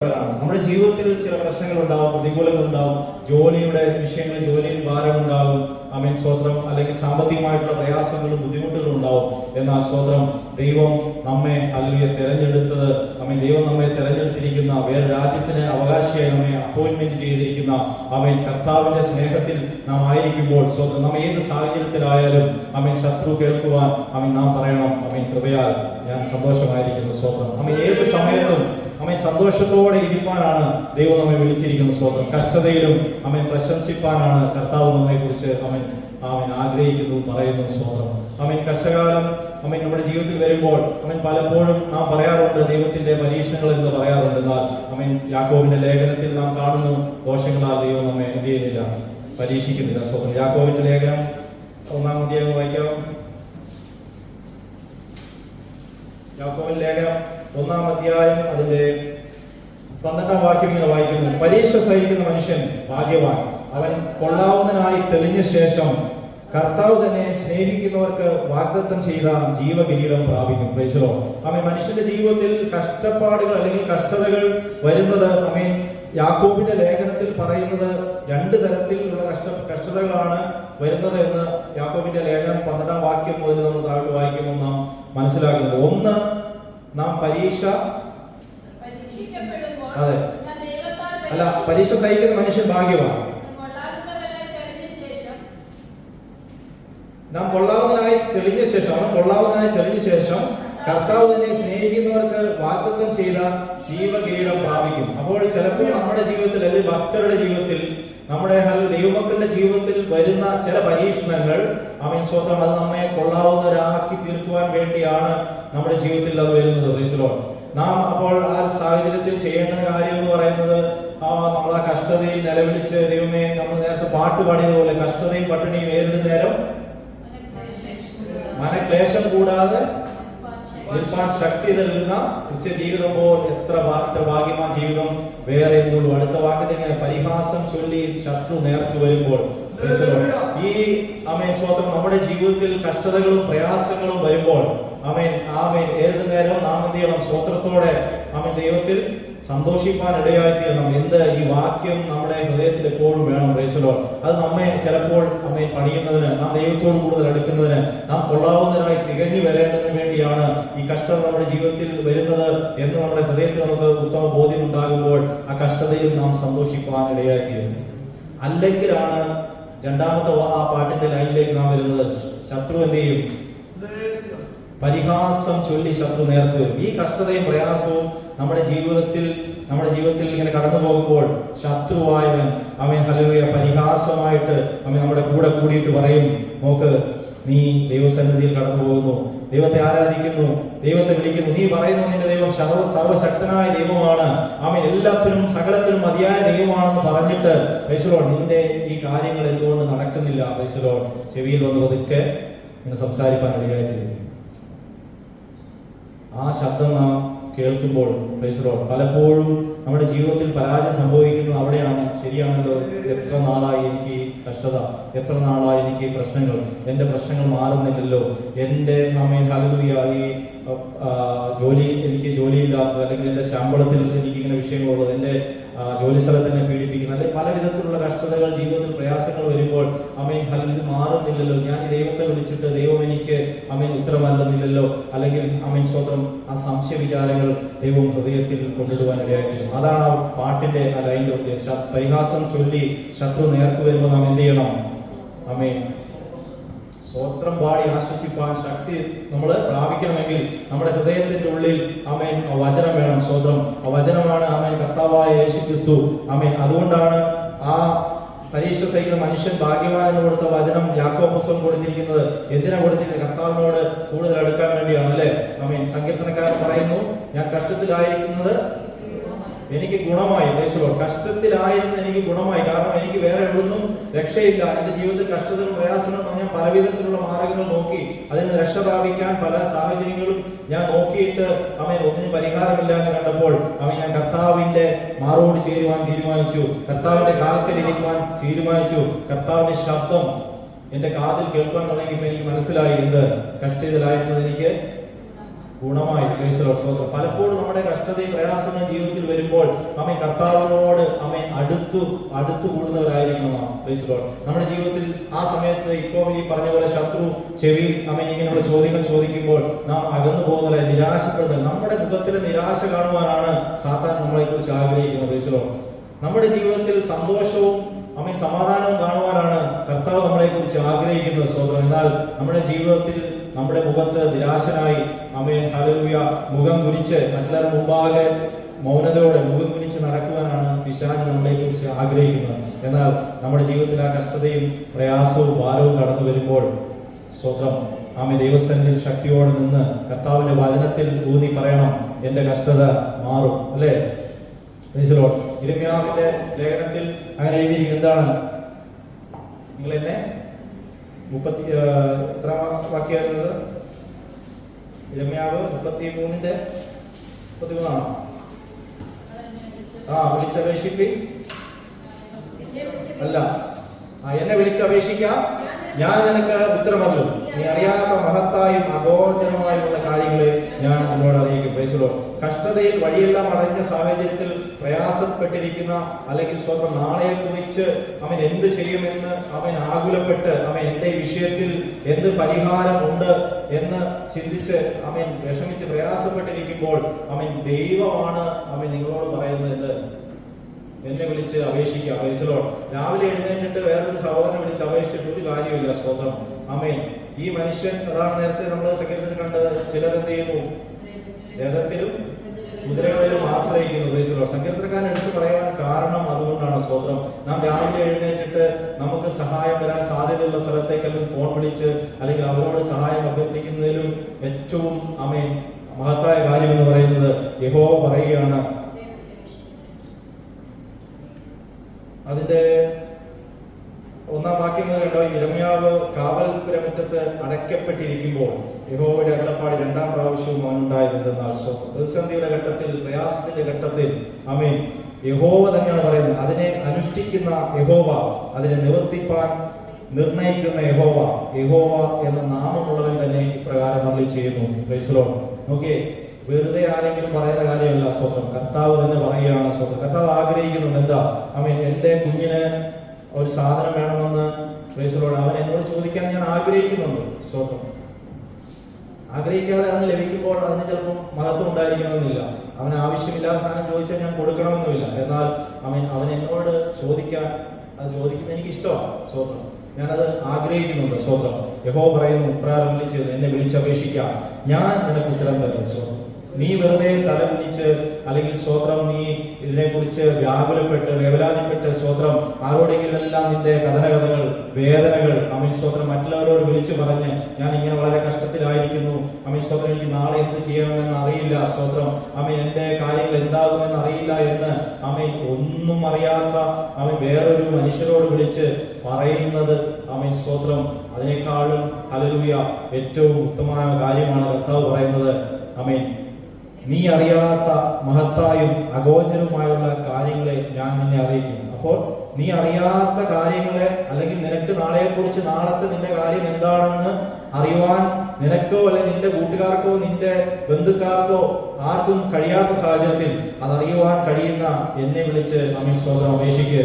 നമ്മുടെ ജീവിതത്തിൽ ചില പ്രശ്നങ്ങൾ ഉണ്ടാവും, പ്രതികൂലങ്ങൾ ഉണ്ടാവും, ജോലിയുടെ വിഷയങ്ങളിൽ ജോലിയിൽ ഭാരമുണ്ടാവും, ആമേൻ സ്തോത്രം, അല്ലെങ്കിൽ സാമ്പത്തികമായിട്ടുള്ള പ്രയാസങ്ങളും ബുദ്ധിമുട്ടുകളും ഉണ്ടാവും. എന്നാൽ സ്തോത്രം, ദൈവം നമ്മെ തെരഞ്ഞെടുത്തത്, ദൈവം നമ്മെ തെരഞ്ഞെടുത്തിരിക്കുന്ന, വേറെ രാജ്യത്തിന് അവകാശിയായി നമ്മെ അപ്പോയിന്റ്മെന്റ് ചെയ്തിരിക്കുന്ന കർത്താവിന്റെ സ്നേഹത്തിൽ നാം ആയിരിക്കുമ്പോൾ സ്തോത്രം, നാം ഏത് സാഹചര്യത്തിലായാലും ശത്രു കേൾക്കുവാൻ നാം പറയണം, കൃപയാൽ ഞാൻ സന്തോഷമായിരിക്കുന്നു സ്തോത്രം. ഏത് സമയത്തും സന്തോഷത്തോടെ ഇരിപ്പാനാണ് ദൈവം നമ്മെ വിളിച്ചിരിക്കുന്ന സ്തോത്രം. കഷ്ടതയിലും പ്രശംസിപ്പാനാണ് കർത്താവ് നമ്മെ കുറിച്ച് ആഗ്രഹിക്കുന്നു, പറയുന്നു സ്തോത്രം. കഷ്ടകാലം നമ്മുടെ ജീവിതത്തിൽ വരുമ്പോൾ പലപ്പോഴും നാം പറയാറുണ്ട് ദൈവത്തിന്റെ പരീക്ഷണങ്ങൾ എന്ന് പറയാറുണ്ട്. എന്നാൽ യാക്കോബിന്റെ ലേഖനത്തിൽ നാം കാണുന്നു, ദോഷങ്ങളാൽ ദൈവം നമ്മെ എന്ത് ചെയ്യുന്നില്ല, പരീക്ഷിക്കുന്നില്ല സ്തോത്രം. യാക്കോബിന്റെ ലേഖനം 1-ാം അധ്യായം വായിക്കാം. യാക്കോബിന്റെ ലേഖനം 1-ാം അധ്യായം അതിന്റെ 12-ാം വാക്യം ഇങ്ങനെ വായിക്കുന്നു: പരീക്ഷ സഹിക്കുന്ന മനുഷ്യൻ ഭാഗ്യവാൻ, അവൻ കൊള്ളാവുന്നതിനായി തെളിഞ്ഞ ശേഷം കർത്താവ് തന്നെ സ്നേഹിക്കുന്നവർക്ക് വാഗ്ദത്തം ചെയ്ത ജീവകിരീടം പ്രാപിക്കും. Price the Lord. മനുഷ്യന്റെ ജീവിതത്തിൽ കഷ്ടപ്പാടുകൾ അല്ലെങ്കിൽ കഷ്ടതകൾ വരുന്നത് യാക്കോബിന്റെ ലേഖനത്തിൽ പറയുന്നത് രണ്ട് തരത്തിലുള്ള കഷ്ടതകളാണ് വരുന്നത് എന്ന് യാക്കോബിന്റെ ലേഖനം 12-ാം വാക്യം മുതൽ നമ്മൾ താഴോട്ട് വായിക്കുമ്പോൾ നാം മനസ്സിലാക്കുന്നത്. ഒന്ന്, നാം പരീക്ഷ സഹിക്കുന്ന മനുഷ്യൻ ഭാഗ്യവാൻ, നാം കൊള്ളാവുന്നതിനായി തെളിഞ്ഞ ശേഷം കർത്താവ് തന്നെ സ്നേഹിക്കുന്നവർക്ക് വാഗ്ദത്തം ചെയ്ത ജീവകിരീടം പ്രാപിക്കും. അപ്പോൾ ചിലപ്പോൾ നമ്മുടെ ജീവിതത്തിൽ അല്ലെങ്കിൽ ഭക്തരുടെ ജീവിതത്തിൽ, നമ്മുടെ ദൈവമക്കളുടെ ജീവിതത്തിൽ വരുന്ന ചില പരീക്ഷണങ്ങൾ സ്വന്തം അത് നമ്മെ കൊള്ളാവുന്നവരാക്കി തീർക്കുവാൻ വേണ്ടിയാണ് നമ്മുടെ ജീവിതത്തിൽ അത് വരുന്നത്. Price the Lord. നാം അപ്പോൾ ആ സാഹചര്യത്തിൽ ചെയ്യേണ്ട കാര്യം എന്ന് പറയുന്നത്, നമ്മൾ ആ കഷ്ടതയിൽ നിലവിളിച്ച് ദൈവമേ, നമ്മൾ നേരത്തെ പാട്ട് പാടിയതുപോലെ കഷ്ടതയും പട്ടിണിയും ഏറിടുന്ന നേരം മനക്ലേശം കൂടാതെ നിൽപ്പാൻ ശക്തി നൽകുന്ന ജീവിതം പോൽ എത്ര ഭാഗ്യമാൻ ജീവിതം വേറെ എന്നുള്ളൂ. അടുത്ത വാക്യത്തിൽ ഇങ്ങനെ: പരിഹാസം ചൊല്ലി ശത്രു നേർക്ക് വരുമ്പോൾ. ഈ സ്വന്തം നമ്മുടെ ജീവിതത്തിൽ കഷ്ടതകളും പ്രയാസങ്ങളും വരുമ്പോൾ ഏറിടുന്ന നേരം നാം എന്ത് ചെയ്യണം? സ്വത്രത്തോടെ ദൈവത്തിൽ സന്തോഷിപ്പാൻ ഇടയായിത്തീരണം. ഈ വാക്യം നമ്മുടെ ഹൃദയത്തിൽ എപ്പോഴും വേണം. Price the Lord. അത് നമ്മെ ചിലപ്പോൾ പണിയുന്നതിന്, നാം ദൈവത്തോട് കൂടുതൽ അടുക്കുന്നതിന്, നാം കൊള്ളാവുന്നതിനായി തികഞ്ഞു വരേണ്ടതിന് വേണ്ടിയാണ് ഈ കഷ്ടത നമ്മുടെ ജീവിതത്തിൽ വരുന്നത് എന്ന് നമ്മുടെ ഹൃദയത്തിൽ നമുക്ക് ഉത്തമ ബോധ്യം ഉണ്ടാകുമ്പോൾ ആ കഷ്ടതയിൽ നാം സന്തോഷിപ്പാൻ ഇടയായിത്തീരുന്നു. അല്ലെങ്കിലാണ് രണ്ടാമത്തെ ആ പാട്ടിന്റെ ലൈനിലേക്ക് നാം വരുന്നത്, ശത്രു എന്ത് ചെയ്യും? പരിഹാസം ചൊല്ലി ശത്രു നേർക്ക് വരും. ഈ കഷ്ടതയും പ്രയാസവും നമ്മുടെ ജീവിതത്തിൽ ഇങ്ങനെ കടന്നു പോകുമ്പോൾ ശത്രുവായവൻ ഹല്ലേലൂയ പരിഹാസമായിട്ട് നമ്മുടെ കൂടെ കൂടിയിട്ട് പറയും: നോക്ക്, നീ ദൈവസന്നിധിയിൽ കടന്നു പോകുന്നു, ദൈവത്തെ ആരാധിക്കുന്നു, ദൈവത്തെ വിളിക്കുന്നു, നീ പറയുന്നു നിന്റെ ദൈവം സർവശക്തനായ ദൈവമാണ്, എല്ലാത്തിനും സകലത്തിനും മതിയായ ദൈവമാണെന്ന് പറഞ്ഞിട്ട് പ്രൈസ് ദി ലോർഡ് നിന്റെ ഈ കാര്യങ്ങൾ എന്തുകൊണ്ട് നടക്കുന്നില്ല? Price the Lord. ചെവിയിൽ വന്ന് പതുക്കെ ഇങ്ങനെ സംസാരിക്കാൻ ഇടയായിത്തീരും. ആ ശബ്ദം നാം കേൾക്കുമ്പോൾ പ്രൈസ് ദി ലോർഡ് പലപ്പോഴും നമ്മുടെ ജീവിതത്തിൽ പരാജയം സംഭവിക്കുന്നത് അവിടെയാണ്. ശരിയാണല്ലോ, എത്ര നാളായി എനിക്ക് കഷ്ടത, എത്ര നാളായി എനിക്ക് പ്രശ്നങ്ങൾ, എൻ്റെ പ്രശ്നങ്ങൾ മാറുന്നില്ലല്ലോ, എൻ്റെ ഹല്ലേലൂയ എനിക്ക് ജോലിയില്ലാത്തത്, അല്ലെങ്കിൽ എൻ്റെ ശമ്പളത്തിൽ എനിക്ക് ഇങ്ങനെ വിഷയങ്ങളുള്ളത്, എൻ്റെ ജോലി സ്ഥലത്ത് തന്നെ പീഡിപ്പിക്കുന്ന, അല്ലെങ്കിൽ പല വിധത്തിലുള്ള കഷ്ടതകൾ, ജീവിതത്തിൽ പ്രയാസങ്ങൾ വരുമ്പോൾ ഇത് മാറുന്നില്ലല്ലോ, ഞാൻ ഈ ദൈവത്തെ വിളിച്ചിട്ട് ദൈവം എനിക്ക് ഉത്തരമല്ലെന്നില്ലല്ലോ, അല്ലെങ്കിൽ സ്വന്തം ആ സംശയ വിചാരങ്ങൾ ദൈവം ഹൃദയത്തിൽ കൊണ്ടിടുവാൻ ഇടയായിരുന്നു. അതാണ് ആ പാട്ടിന്റെ ആ ലൈനിന്റെ ഉദ്ദേശം. പരിഹാസം ചൊല്ലി ശത്രു നേർക്ക് വരുമ്പോൾ നാം എന്ത് ചെയ്യണം? സ്തോത്രം പാടി ആശ്വസിപ്പാൻ ശക്തി നമ്മൾ പ്രാപിക്കണമെങ്കിൽ നമ്മുടെ ഹൃദയത്തിന്റെ ഉള്ളിൽ വചനം വേണം. സ്തോത്രം. ആ വചനമാണ് കർത്താവായ യേശു ക്രിസ്തു. അതുകൊണ്ടാണ് ആ പരീക്ഷ സഹിക്കുന്ന മനുഷ്യൻ ഭാഗ്യവാൻ എന്ന് കൊടുത്ത വചനം യാക്കോബ് പുസ്തകം കൊടുത്തിരിക്കുന്നത്. എന്തിനാ കൊടുത്തിരിക്കുന്നത്? കർത്താവിനോട് കൂടുതൽ അടുക്കാൻ വേണ്ടിയാണ്, അല്ലെ? സങ്കീർത്തനക്കാരൻ പറയുന്നു, ഞാൻ കഷ്ടത്തിലായിരിക്കുന്നത് എനിക്ക് ഗുണമായി. കഷ്ടത്തിലായിരുന്നു എനിക്ക് ഗുണമായി. കാരണം എനിക്ക് വേറെ എവിടുന്നും രക്ഷയില്ല. എന്റെ ജീവിതത്തിൽ കഷ്ടതകളും പ്രയാസങ്ങളും ഞാൻ പലവിധത്തിലുള്ള മാർഗങ്ങൾ നോക്കി, അതിൽ നിന്ന് രക്ഷ പ്രാപിക്കാൻ പല സാഹചര്യങ്ങളും ഞാൻ നോക്കിയിട്ട് ഒന്നിനും പരിഹാരമില്ല എന്ന് കണ്ടപ്പോൾ ഞാൻ കർത്താവിന്റെ മാറോട് ചേരുവാൻ തീരുമാനിച്ചു, കർത്താവിന്റെ കാൽക്കലിരിക്കുവാൻ തീരുമാനിച്ചു. കർത്താവിന്റെ ശബ്ദം എന്റെ കാതിൽ കേൾക്കാൻ തുടങ്ങിയപ്പോൾ എനിക്ക് മനസ്സിലായി, എന്ത് കഷ്ടത്തിലായിരുന്നത് എനിക്ക് ഗുണമായി. സ്വതന്ത്രം. പലപ്പോഴും നമ്മുടെ കഷ്ടതയും പ്രയാസങ്ങളും ജീവിതത്തിൽ വരുമ്പോൾ അമ്മ കർത്താവിനോട് അമ്മ അടുത്തു കൂടുന്നവരായിരിക്കണം നാം. നമ്മുടെ ജീവിതത്തിൽ ആ സമയത്ത് ഇപ്പോൾ ഈ പറഞ്ഞ പോലെ ശത്രു ചെവിയിൽ അമ്മ ഇങ്ങനെയുള്ള ചോദ്യങ്ങൾ ചോദിക്കുമ്പോൾ നാം അകന്നു പോകുന്നവരെ, നിരാശപ്പെടുന്നത്, നമ്മുടെ മുഖത്തിലെ നിരാശ കാണുവാനാണ് സാത്താൻ നമ്മളെ കുറിച്ച് ആഗ്രഹിക്കുന്നത്. നമ്മുടെ ജീവിതത്തിൽ സന്തോഷവും സമാധാനവും കാണുവാനാണ് കർത്താവ് നമ്മളെ കുറിച്ച് ആഗ്രഹിക്കുന്നത്. സ്വതന്ത്രം. എന്നാൽ നമ്മുടെ ജീവിതത്തിൽ നമ്മുടെ മുഖത്ത് നിരാശനായി ഹല്ലേലൂയ മുഖം കുനിച്ച് മറ്റുള്ളവരുടെ മുമ്പാകെ മൗനതയോടെ മുഖം കുനിച്ച് നടക്കുവാനാണ് പിശാച് നമ്മളെ കുറിച്ച് ആഗ്രഹിക്കുന്നത്. എന്നാൽ നമ്മുടെ ജീവിതത്തിൽ ആ കഷ്ടതയും പ്രയാസവും ഭാരവും കടന്നു വരുമ്പോൾ സ്വതന്ത്രം ദൈവസന്നിധിയിൽ ശക്തിയോടെ നിന്ന് കർത്താവിന്റെ വചനത്തിൽ ഊന്നി പറയണം, എന്റെ കഷ്ടത മാറും. അല്ലേ? യിരെമ്യാവിന്റെ ലേഖനത്തിൽ അങ്ങനെ എഴുതിയിരിക്കുന്നത് എന്താണ്? നിങ്ങൾ എന്നെ 30 എത്ര വാക്യായിരുന്നത്? യിരെമ്യാവ് 33-ന്റെ 33 വിളിച്ചപേക്ഷിപ്പി അല്ല, എന്നെ വിളിച്ചപേക്ഷിക്കാം, ഞാൻ നിനക്ക് ഉത്തരമല്ലോ. നീ അറിയാത്ത മഹത്തായും അഗോചരമായുള്ള കാര്യങ്ങളെ ഞാൻ നിന്നോട് അറിയിക്കും. കഷ്ടതയിൽ വഴിയെല്ലാം അടഞ്ഞ സാഹചര്യത്തിൽ പ്രയാസപ്പെട്ടിരിക്കുന്ന അല്ലെങ്കിൽ സ്വന്തം നാളെയെ കുറിച്ച് അവൻ എന്ത് ചെയ്യുമെന്ന് അവൻ ആകുലപ്പെട്ട് എന്റെ വിഷയത്തിൽ എന്ത് പരിഹാരമുണ്ട് എന്ന് ചിന്തിച്ച് വിഷമിച്ച് പ്രയാസപ്പെട്ടിരിക്കുമ്പോൾ ദൈവമാണ് നിങ്ങളോട് പറയുന്നത്, എന്നെ വിളിച്ച് അപേക്ഷിക്കുക. രാവിലെ എഴുന്നേറ്റിട്ട് വേറൊരു സഹോദരനെ വിളിച്ച് അപേക്ഷിച്ചിട്ട് ഒരു കാര്യമില്ല. സ്വതന്ത്രം. ഈ മനുഷ്യൻ, അതാണ് നേരത്തെ നമ്മൾ സങ്കീർത്തനത്തിൽ കണ്ടത്, ചിലരെന്ത് ചെയ്യുന്നു? രഥത്തിലും കുതിരകളിലും ആശ്രയിക്കുന്നു. സങ്കീർത്തനക്കാരൻ എടുത്തു പറയാൻ കാരണം അതുകൊണ്ടാണ്. സ്വതന്ത്രം. നാം രാവിലെ എഴുന്നേറ്റിട്ട് നമുക്ക് സഹായം വരാൻ സാധ്യതയുള്ള സ്ഥലത്തേക്കെല്ലാം ഫോൺ വിളിച്ച് അല്ലെങ്കിൽ അവരോട് സഹായം അഭ്യർത്ഥിക്കുന്നതിലും ഏറ്റവും മഹത്തായ കാര്യം എന്ന് പറയുന്നത് യഹോവ പറയുകയാണ്. അതിന്റെ 1-ാം വാക്യം മുതൽ കണ്ടോ, യിരെമ്യാവ് കാവൽപുരമുറ്റത്ത് അടയ്ക്കപ്പെട്ടിരിക്കുമ്പോൾ യഹോവയുടെ അരുളപ്പാട് 2-ാം പ്രാവശ്യവും അവനുണ്ടായിരുന്നെന്നാൽ പ്രതിസന്ധിയുടെ ഘട്ടത്തിൽ, പ്രയാസത്തിന്റെ ഘട്ടത്തിൽ യഹോവ തന്നെയാണ് പറയുന്നത്. അതിനെ അനുഷ്ഠിക്കുന്ന യഹോവ, അതിനെ നിവർത്തിപ്പാൻ നിർണയിക്കുന്ന യഹോവ എന്ന നാമമുള്ളവൻ തന്നെ ഇപ്രകാരം അരുളി ചെയ്യുന്നു. ഓക്കെ, വെറുതെ ആരെങ്കിലും പറയുന്ന കാര്യമല്ല. സ്വന്തം കർത്താവ് തന്നെ പറയുകയാണ്. സ്വന്തം കർത്താവ് ആഗ്രഹിക്കുന്നുണ്ട്. എന്താ? എന്റെ കുഞ്ഞിന് ഒരു സാധനം വേണമെന്ന് അവൻ എന്നോട് ചോദിക്കാൻ ഞാൻ ആഗ്രഹിക്കുന്നുണ്ട്. സ്വന്തം ആഗ്രഹിക്കാതെ അവന് ലഭിക്കുമ്പോൾ അതിന് ചിലപ്പോൾ മഹത്വം ഉണ്ടായിരിക്കണമെന്നില്ല. അവന് ആവശ്യമില്ലാത്ത സാധനം ചോദിച്ചാൽ ഞാൻ കൊടുക്കണമെന്നുമില്ല. എന്നാൽ അവൻ എന്നോട് ചോദിക്കാൻ, അത് ചോദിക്കുന്നത് എനിക്ക് ഇഷ്ടമാണ്. സ്വന്തം ഞാനത് ആഗ്രഹിക്കുന്നുണ്ട്. സ്വന്തം യഹോവ പറയുന്നു, ഇപ്രകാരം ചെയ്ത് എന്നെ വിളിച്ചപേക്ഷിക്കാം, ഞാൻ നിനക്ക് ഉത്തരം തരും. സ്വന്തം നീ വെറുതെ തലകുനിച്ച് അല്ലെങ്കിൽ സ്വത്രം നീ ഇതിനെക്കുറിച്ച് വ്യാകുലപ്പെട്ട് വേവലാതിപ്പെട്ട് സ്വത്രം ആരോടെങ്കിലും എല്ലാം നിന്റെ കഥനകഥകൾ, വേദനകൾ സ്വത്രം മറ്റുള്ളവരോട് വിളിച്ചു പറഞ്ഞ് ഞാൻ ഇങ്ങനെ വളരെ കഷ്ടത്തിലായിരിക്കുന്നു, സ്വത്രം എനിക്ക് നാളെ എന്ത് ചെയ്യണമെന്ന് അറിയില്ല, സ്വത്രം എന്റെ കാര്യങ്ങൾ എന്താകുമെന്ന് അറിയില്ല എന്ന് ഒന്നും അറിയാത്ത വേറൊരു മനുഷ്യരോട് വിളിച്ച് പറയുന്നത് സ്വത്രം അതിനേക്കാളും ഹല്ലേലൂയ ഏറ്റവും ഉത്തമമായ കാര്യമാണ് കർത്താവ് പറയുന്നത്. നീ അറിയാത്ത മഹത്തായും അഗോചരവുമായുള്ള കാര്യങ്ങളെ ഞാൻ നിന്നെ അറിയിക്കും. അപ്പോൾ നീ അറിയാത്ത കാര്യങ്ങളെ അല്ലെങ്കിൽ നിനക്ക് നാളെക്കുറിച്ച്, നാളത്തെ നിന്റെ കാര്യം എന്താണെന്ന് അറിയുവാൻ നിനക്കോ അല്ലെ നിന്റെ കൂട്ടുകാർക്കോ നിന്റെ ബന്ധുക്കാർക്കോ ആർക്കും കഴിയാത്ത സാഹചര്യത്തിൽ അതറിയുവാൻ കഴിയുന്ന എന്നെ വിളിച്ച് സ്വതന്ത്രം അപേക്ഷിക്ക്,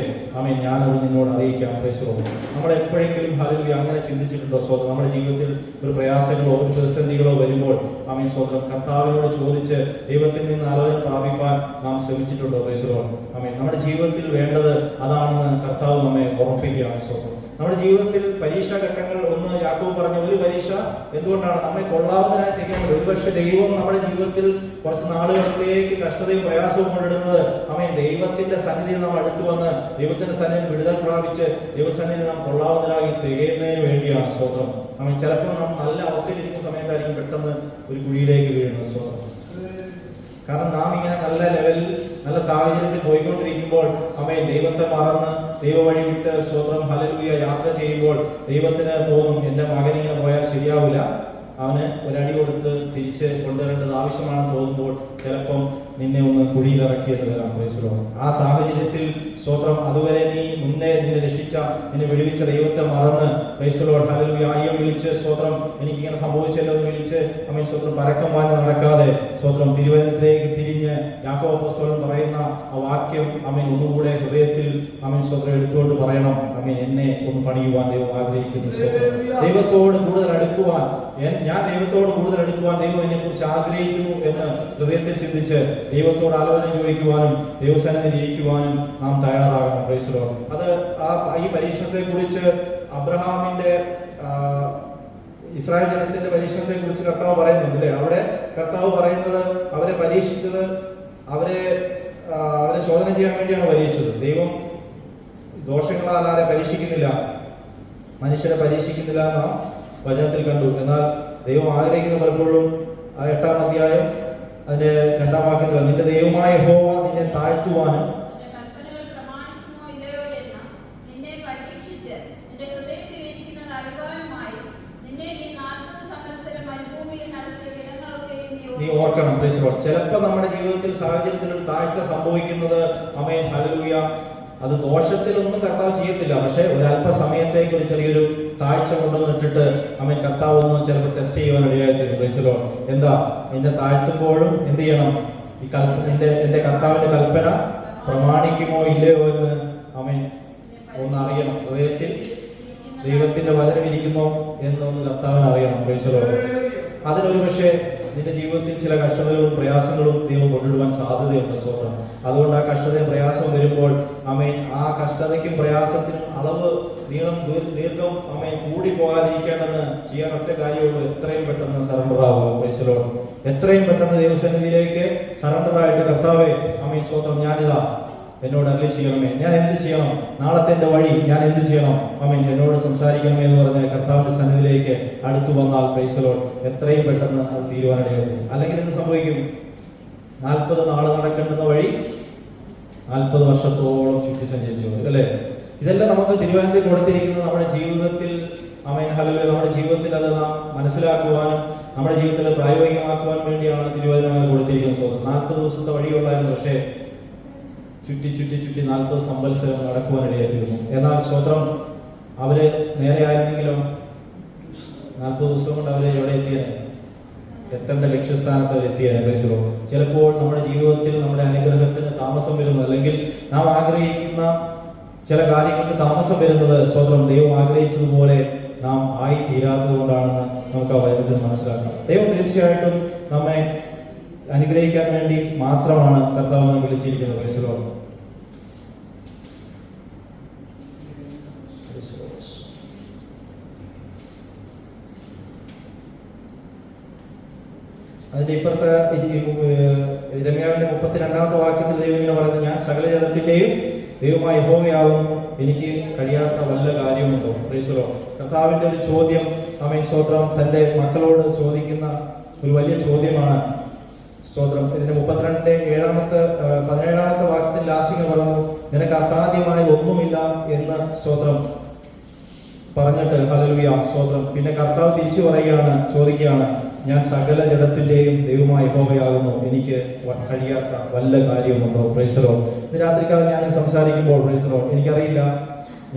ഞാനത് നിന്നോട് അറിയിക്കാം. നമ്മൾ എപ്പോഴെങ്കിലും ഹല്ലേലൂയ അങ്ങനെ ചിന്തിച്ചിട്ടുണ്ടോ? സ്വതന്ത്രം നമ്മുടെ ജീവിതത്തിൽ ഒരു പ്രയാസങ്ങളോ ഒരു പ്രതിസന്ധികളോ വരുമ്പോൾ സ്വതന്ത്രം കർത്താവിനോട് ചോദിച്ച് ദൈവത്തിൽ നിന്ന് ആലോചന പ്രാപിക്കാൻ നാം ശ്രമിച്ചിട്ടുണ്ടോ? നമ്മുടെ ജീവിതത്തിൽ വേണ്ടത് അതാണെന്ന് കർത്താവ് നമ്മെ ഓർമ്മിപ്പിക്കുകയാണ്. സ്വതന്ത്രം നമ്മുടെ ജീവിതത്തിൽ പരീക്ഷാ ഘട്ടങ്ങൾ, ഒന്ന് യാക്കോബ് പറഞ്ഞ ഒരു പരീക്ഷ എന്തുകൊണ്ടാണ് നമ്മെ കൊള്ളാവുന്നതിനായി തികയുന്നത്. ഒരുപക്ഷെ ദൈവം നമ്മുടെ ജീവിതത്തിൽ കുറച്ച് നാളുകളിലേക്ക് കഷ്ടതയും പ്രയാസവും കൊണ്ടിടുന്നത് ദൈവത്തിന്റെ സന്നിധിയിൽ നാം അടുത്തു വന്ന് ദൈവത്തിന്റെ സന്നിധിയിൽ വിടുതൽ പ്രാപിച്ച് ദൈവസന്നിധിയിൽ നാം കൊള്ളാവുന്നതിനായി തികയുന്നതിന് വേണ്ടിയാണ്. സ്വതന്ത്രം ചിലപ്പോൾ നാം നല്ല അവസ്ഥയിലിരിക്കുന്ന സമയത്തായിരിക്കും പെട്ടെന്ന് ഒരു കുഴിയിലേക്ക് വീഴുന്നത്. സ്വതന്ത്രം കാരണം നാം ഇങ്ങനെ നല്ല ലെവലിൽ നല്ല സാഹചര്യത്തിൽ പോയിക്കൊണ്ടിരിക്കുമ്പോൾ ദൈവത്തെ മറന്ന് ദൈവ വഴി വിട്ട് സ്വതന്ത്രം ഹല്ലേലൂയ യാത്ര ചെയ്യുമ്പോൾ ദൈവത്തിന് തോന്നും എന്റെ മകനിങ്ങനെ പോയാൽ ശരിയാവില്ല, അവന് ഒരടി കൊടുത്ത് തിരിച്ച് കൊണ്ടുവരേണ്ടത് ആവശ്യമാണെന്ന് തോന്നുമ്പോൾ ചിലപ്പം നിന്നെ ഒന്ന് കുഴിയിലിറക്കിയെന്ന് വരാം. Price the Lord. ആ സാഹചര്യത്തിൽ സ്തോത്രം അതുവരെ നീ മുന്നേ നിന്നെ രക്ഷിച്ച നിന്നെ വിടുവിച്ച ദൈവത്തെ മറന്ന് പ്രൈസ് ദി ലോർഡ് ഹല്ലേലൂയ ആയിരം വിളിച്ച് സ്തോത്രം എനിക്കിങ്ങനെ സംഭവിച്ചല്ലോ എന്ന് വിളിച്ച് അമ്മ സ്തോത്രം പരക്കം പാഞ്ഞ് നടക്കാതെ സ്തോത്രം തിരുവചനത്തിലേക്ക് തിരിഞ്ഞ് യാക്കോബ് അപ്പോസ്തലൻ പറയുന്ന ആ വാക്യം അമ്മൻ ഒന്നുകൂടെ ഹൃദയത്തിൽ അമ്മൻ സ്തോത്രം എടുത്തുകൊണ്ട് പറയണം. അമ്മൻ എന്നെ ഒന്ന് പണിയുവാൻ ദൈവം ആഗ്രഹിക്കുന്നു. സ്തോത്രം ദൈവത്തോട് കൂടുതൽ അടുക്കുവാൻ ഞാൻ ദൈവത്തോട് കൂടുതൽ അടുക്കുവാൻ ദൈവം എന്നെ കുറിച്ച് ആഗ്രഹിക്കുന്നു എന്ന് ഹൃദയത്തിൽ ചിന്തിച്ച് ദൈവത്തോട് ആലോചന ചോദിക്കുവാനും ദൈവസന്നിധിയിൽ ഇരിക്കുവാനും നാം തയ്യാറാകണം. Price the Lord. അത് ഈ പരീക്ഷണത്തെ കുറിച്ച് അബ്രഹാമിന്റെ ഇസ്രായേൽ ജനത്തിന്റെ പരീക്ഷണത്തെ കുറിച്ച് കർത്താവ് പറയുന്നുണ്ട് അല്ലേ? അവിടെ കർത്താവ് പറയുന്നത് അവരെ പരീക്ഷിച്ചത് അവരെ ശോധന ചെയ്യാൻ വേണ്ടിയാണ് പരീക്ഷിച്ചത്. ദൈവം ദോഷങ്ങളാൽ ആരെ പരീക്ഷിക്കുന്നില്ല, മനുഷ്യരെ പരീക്ഷിക്കുന്നില്ല നാം വചനത്തിൽ കണ്ടു. എന്നാൽ ദൈവം ആഗ്രഹിക്കുന്ന പലപ്പോഴും 8-ാം അധ്യായം അതിന്റെ 2-ാം വാക്യത്തിൽ നിന്റെ ദൈവമായ യഹോവ നിന്നെ താഴ്ത്തുവാനും നീ ഓർക്കണം. ചിലപ്പോൾ നമ്മുടെ ജീവിതത്തിൽ സാഹചര്യത്തിൽ ഒരു താഴ്ച സംഭവിക്കുന്നത് ആമേൻ ഹല്ലേലൂയ അത് ദോഷത്തിലൊന്നും കർത്താവ് ചെയ്യത്തില്ല. പക്ഷെ ഒരു അല്പസമയത്തേക്ക് ഒരു ചെറിയൊരു താഴ്ച കൊണ്ടുവന്നിട്ടിട്ട് അവൻ കർത്താവ് ഒന്ന് ചിലപ്പോൾ ടെസ്റ്റ് ചെയ്യുവാൻ ഇടയായിത്തീരും. Praise the Lord. എന്താ എന്നെ താഴ്ത്തുമ്പോഴും എന്ത് ചെയ്യണം? ഈ എന്റെ കർത്താവിന്റെ കൽപ്പന പ്രമാണിക്കുമോ ഇല്ലയോ എന്ന് അവൻ ഒന്ന് അറിയണം. ഹൃദയത്തിൽ ദൈവത്തിന്റെ വചനം ഇരിക്കുന്നോ എന്നൊന്ന് കർത്താവിന് അറിയണം. Price the Lord. അതിനൊരു പക്ഷേ നിന്റെ ജീവിതത്തിൽ ചില കഷ്ടതകളും പ്രയാസങ്ങളും ദൈവം കൊണ്ടിടുവാൻ സാധ്യതയുണ്ട്. സ്തോത്രം. അതുകൊണ്ട് ആ കഷ്ടതയും പ്രയാസവും വരുമ്പോൾ ആമേൻ ആ കഷ്ടതയ്ക്കും പ്രയാസത്തിനും അളവ് നീളം ദീർഘം ആമേൻ കൂടി പോകാതിരിക്കേണ്ടെന്ന് ചെയ്യാൻ ഒറ്റ കാര്യമുള്ളൂ. എത്രയും പെട്ടെന്ന് സറണ്ടർ ആവുക. Price the Lord. എത്രയും പെട്ടെന്ന് ദൈവസന്നിധിയിലേക്ക് സറണ്ടർ ആയിട്ട് കർത്താവേ ആമേൻ സ്തോത്രം ഞാനിതാ എന്നോട് അരുളി ചെയ്യണമേ, ഞാൻ എന്ത് ചെയ്യണം, നാളത്തെ എൻ്റെ വഴി ഞാൻ എന്ത് ചെയ്യണം, ആമേൻ എന്നോട് സംസാരിക്കണമേ എന്ന് പറഞ്ഞ് കർത്താവിന്റെ സന്നിധിയിലേക്ക് അടുത്തു വന്നാൽ പ്രൈസ് ദി ലോർഡ് എത്രയും പെട്ടെന്ന് അത് തീരുവാനിടയാകും. അല്ലെങ്കിൽ എന്ത് സംഭവിക്കും? 40 നാൾ നടക്കേണ്ടുന്ന വഴി 40 വർഷത്തോളം ചുറ്റി സഞ്ചരിച്ചു അല്ലേ? ഇതെല്ലാം നമുക്ക് തിരുവനന്തപുരത്ത് കൊടുത്തിരിക്കുന്നത് നമ്മുടെ ജീവിതത്തിൽ ആമേൻ ഹല്ലേലൂയ നമ്മുടെ ജീവിതത്തിൽ അത് നാം മനസ്സിലാക്കുവാനും നമ്മുടെ ജീവിതത്തിൽ പ്രായോഗികമാക്കുവാൻ വേണ്ടിയാണ് തിരുവചനം കൊടുത്തിരിക്കുന്നത്. സ്വന്തം 40 ദിവസത്തെ വഴിയുള്ളായിരുന്നു. പക്ഷേ ചുറ്റി 40 സംവത്സരം നടക്കുവാനിടയായിരുന്നു. എന്നാൽ സ്വത്രം അവര് നേരെ ആയിരുന്നെങ്കിലും 40 ദിവസം കൊണ്ട് അവരെ എവിടെ എത്തിയാണ്? എത്തേണ്ട ലക്ഷ്യസ്ഥാനത്ത് അവർ എത്തിയാണ്. ചിലപ്പോൾ നമ്മുടെ ജീവിതത്തിൽ നമ്മുടെ അനുഗ്രഹത്തിന് താമസം വരുന്നു, അല്ലെങ്കിൽ നാം ആഗ്രഹിക്കുന്ന ചില കാര്യങ്ങൾക്ക് താമസം വരുന്നത് സ്വത്രം ദൈവം ആഗ്രഹിച്ചതുപോലെ നാം ആയി തീരാത്തത് കൊണ്ടാണെന്ന് നമുക്ക് ആ വചനത്തിൽ മനസ്സിലാക്കണം. ദൈവം തീർച്ചയായിട്ടും നമ്മെ അനുഗ്രഹിക്കാൻ വേണ്ടി മാത്രമാണ് കർത്താവിനെ വിളിച്ചിരിക്കുന്നത്. Price the Lord. അതിന്റെ ഇപ്പുറത്തെ രമ്യാവിന്റെ 32-ാമത്തെ വാക്യത്തിൽ ദൈവം ഇങ്ങനെ പറയുന്നത് ഞാൻ സകല ജനത്തിന്റെയും ദൈവമായ യഹോവയാകുന്നു, എനിക്ക് കഴിയാത്ത വല്ല കാര്യമുണ്ടോ? Price the Lord. കർത്താവിന്റെ ഒരു ചോദ്യം ആമേൻ സ്തോത്രം തന്റെ മക്കളോട് ചോദിക്കുന്ന ഒരു വലിയ ചോദ്യമാണ്. സ്തോത്രം. ഇതിന്റെ 17-ാമത്തെ വാക്യത്തിൽ ലാസ്റ്റിങ് പറഞ്ഞു നിനക്ക് അസാധ്യമായത് ഒന്നുമില്ല എന്ന് സ്തോത്രം പറഞ്ഞിട്ട് ഹല്ലേലൂയ സ്തോത്രം. പിന്നെ കർത്താവ് തിരിച്ചു പറയുകയാണ്, ചോദിക്കുകയാണ് ഞാൻ സകല ജഡത്തിന്റെയും ദൈവമായ യഹോവയാകുന്നു, എനിക്ക് കഴിയാത്ത വല്ല കാര്യവുമുണ്ടോ? Price the Lord. ഇന്ന് രാത്രിക്കാലം ഞാൻ സംസാരിക്കുമ്പോൾ പ്രൈസ് ദി ലോർഡ് എനിക്കറിയില്ല